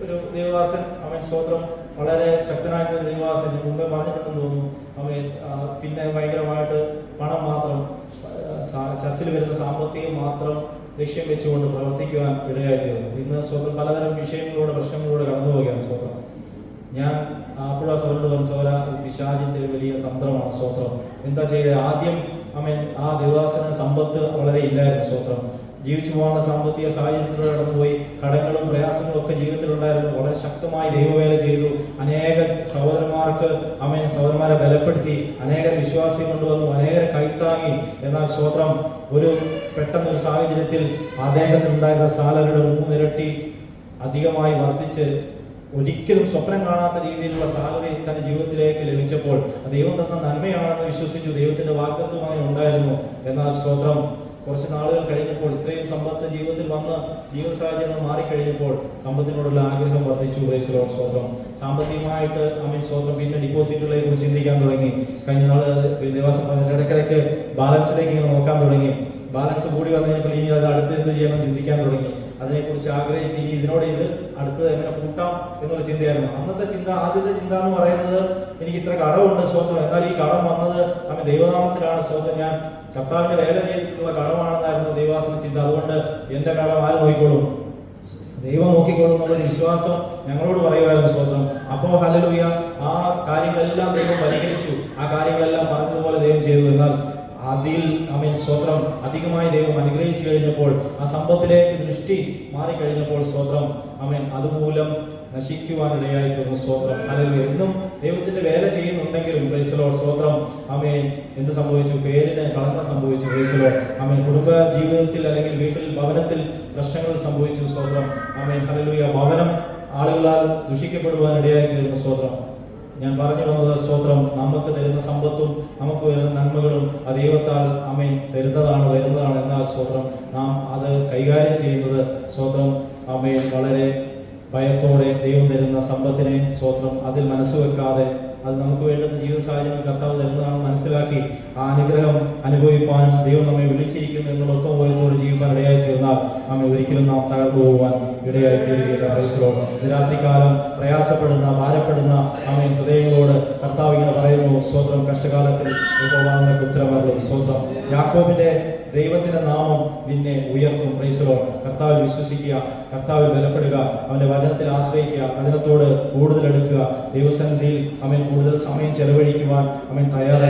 ഒരു ദേവദാസൻ അവൻ സ്തോത്രം വളരെ ശക്തനായ ഒരു ദേവദാസൻ മുമ്പേ പറഞ്ഞിട്ടുണ്ടെന്ന് തോന്നുന്നു. അവൻ പിന്നെ ഭയങ്കരമായിട്ട് പണം മാത്രം, ചർച്ചിൽ വരുന്ന സാമ്പത്തികം മാത്രം ലക്ഷ്യം വെച്ചുകൊണ്ട് പ്രവർത്തിക്കുവാൻ ഇടയായിത്തീർന്നു. ഇന്ന് സ്തോത്രം പലതരം വിഷയങ്ങളിലൂടെ പ്രശ്നങ്ങളിലൂടെ കടന്നു പോവുകയാണ്. സ്തോത്രം. ഞാൻ അപ്പോഴാ സോദര പിശാചിന്റെ വലിയ തന്ത്രമാണ്. സ്തോത്രം. എന്താ ചെയ്തത്? ആദ്യം അവൻ ആ ദേവദാസന് സമ്പത്ത് വളരെ ഇല്ലായിരുന്നു. സ്തോത്രം. ജീവിച്ചു പോകാനുള്ള സാമ്പത്തിക സാഹചര്യത്തിലൂടെ കടന്നുപോയി. കടങ്ങളും പ്രയാസങ്ങളും ഒക്കെ ജീവിതത്തിലുണ്ടായിരുന്നു. വളരെ ശക്തമായി ദൈവവേല ചെയ്തു. അനേക സഹോദരന്മാരെ ബലപ്പെടുത്തി, അനേകർ വിശ്വാസം കൊണ്ടുവന്നു, അനേകരെ കൈത്താങ്ങി. എന്നാൽ സ്തോത്രം ഒരു പെട്ടെന്നൊരു സാഹചര്യത്തിൽ അദ്ദേഹത്തിനുണ്ടായിരുന്ന സാലറിയുടെ 3 ഇരട്ടി അധികമായി വർദ്ധിച്ച് ഒരിക്കലും സ്വപ്നം കാണാത്ത രീതിയിലുള്ള സാലറി തന്റെ ജീവിതത്തിലേക്ക് ലഭിച്ചപ്പോൾ ദൈവം തന്ന നന്മയാണെന്ന് വിശ്വസിച്ചു. ദൈവത്തിന്റെ വാഗ്ദത്വം അങ്ങനെ ഉണ്ടായിരുന്നു. എന്നാൽ സ്തോത്രം കുറച്ച് നാളുകൾ കഴിഞ്ഞപ്പോൾ, ഇത്രയും സമ്പത്ത് ജീവിതത്തിൽ വന്ന് ജീവിത സാഹചര്യങ്ങൾ മാറിക്കഴിഞ്ഞപ്പോൾ സമ്പത്തിനോടുള്ള ആഗ്രഹം വർദ്ധിച്ചു. Praise lord. സ്തോത്രം. സാമ്പത്തികമായിട്ട് സ്തോത്രം പിന്നെ ഡിപ്പോസിറ്റുകളെ കുറിച്ച് ചിന്തിക്കാൻ തുടങ്ങി. കഴിഞ്ഞ നാള് ദിവസം ഇടയ്ക്കിടയ്ക്ക് ബാലൻസിലേക്ക് നോക്കാൻ തുടങ്ങി. ബാലൻസ് കൂടി വന്നു കഴിഞ്ഞപ്പോൾ ഇനി അത് അടുത്ത് എന്ത് ചെയ്യണം ചിന്തിക്കാൻ തുടങ്ങി. അതിനെക്കുറിച്ച് ആഗ്രഹിച്ച് ഇനി ഇതിനോട് ഇത് അടുത്തത് എങ്ങനെ കൂട്ടാം എന്നുള്ള ചിന്തയായിരുന്നു. അന്നത്തെ ചിന്ത, ആദ്യത്തെ ചിന്ത എന്ന് പറയുന്നത് എനിക്ക് ഇത്ര കടമുണ്ട് സ്തോത്രം, എന്നാൽ ഈ കടം വന്നത് അവൻ ദൈവനാമത്തിലാണ് സ്തോത്രം, ഞാൻ കർത്താവിന്റെ വേല ചെയ്തിട്ടുള്ള കടമാണെന്നായിരുന്നു ദൈവാസന ചിന്ത. അതുകൊണ്ട് എന്റെ കടം ആര് നോക്കിക്കോളും? ദൈവം നോക്കിക്കോളും എന്നുള്ളൊരു വിശ്വാസം ഞങ്ങളോട് പറയുമായിരുന്നു സ്തോത്രം. അപ്പോൾ ഹല്ലേലൂയ, ആ കാര്യങ്ങളെല്ലാം ദൈവം പരിഹരിച്ചു, ആ കാര്യങ്ങളെല്ലാം പറഞ്ഞതുപോലെ ദൈവം ചെയ്തു. എന്നാൽ അതിൽ സ്തോത്രം അധികമായി ദൈവം അനുഗ്രഹിച്ചു കഴിഞ്ഞപ്പോൾ, ആ സമ്പത്തിലേക്ക് ദൃഷ്ടി മാറിക്കഴിഞ്ഞപ്പോൾ സ്തോത്രം അതുമൂലം നശിക്കുവാനിടയായി തീർന്നു സ്തോത്രം. ഹല്ലേലൂയ. എന്നും ദൈവത്തിന്റെ വേല ചെയ്യുന്നുണ്ടെങ്കിലും പ്രൈസ് ദി ലോർഡ് സ്തോത്രം എന്ത് സംഭവിച്ചു? പേരിന് കളങ്കം സംഭവിച്ചു. പ്രൈസ് ദി ലോർഡ് കുടുംബ ജീവിതത്തിൽ അല്ലെങ്കിൽ വീട്ടിൽ ഭവനത്തിൽ പ്രശ്നങ്ങൾ സംഭവിച്ചു സ്തോത്രം. ഹല്ലേലൂയ. ഭവനം ആളുകളാൽ ദുഷിക്കപ്പെടുവാനിടയായി തീർന്നു സ്തോത്രം. ഞാൻ പറഞ്ഞു വന്നത് സ്തോത്രം, നമുക്ക് തരുന്ന സമ്പത്തും നമുക്ക് വരുന്ന നന്മകളും ആ ദൈവത്താൽ തരുന്നതാണ്, വരുന്നതാണ്. എന്നാൽ സ്തോത്രം നാം അത് കൈകാര്യം ചെയ്യുന്നത് സ്തോത്രം വളരെ ഭയത്തോടെ ദൈവം തരുന്ന സമ്പത്തിനെ സ്തോത്രം അതിൽ മനസ്സുവെക്കാതെ, അത് നമുക്ക് വേണ്ടുന്ന ജീവിത സാഹചര്യങ്ങൾ കർത്താവ് തരുന്നതാണെന്ന് മനസ്സിലാക്കി ആ അനുഗ്രഹം അനുഭവിപ്പാനും ദൈവം നമ്മെ വിളിച്ചിരിക്കുന്നു എന്നുള്ള ഒത്തുപോയതോട് ജീവിക്കാൻ ഇടയായി തീർന്നാൽ ഒരിക്കലും നാം തകർന്നു പോകുവാൻ ഇടയായി തീരുകയില്ല. രാത്രികാലം പ്രയാസപ്പെടുന്ന ഭാരപ്പെടുന്ന ഹൃദയങ്ങളോട് കർത്താവ് ഇങ്ങനെ പറയുന്നു സ്തോത്രം, കഷ്ടകാലത്തിൽ യഹോവ ഉത്തരമരുളും സ്തോത്രം. യാക്കോബിന്റെ ദൈവത്തിന്റെ നാമം നിന്നെ ഉയർത്തും. Price the Lord. കർത്താവിൽ വിശ്വസിക്കുക, കർത്താവിൽ ബലപ്പെടുക, അവന്റെ വചനത്തിൽ ആശ്രയിക്കുക, വചനത്തോട് കൂടുതൽ എടുക്കുക, ദൈവസന്നിധിയിൽ കൂടുതൽ സമയം ചെലവഴിക്കുവാൻ തയ്യാറായി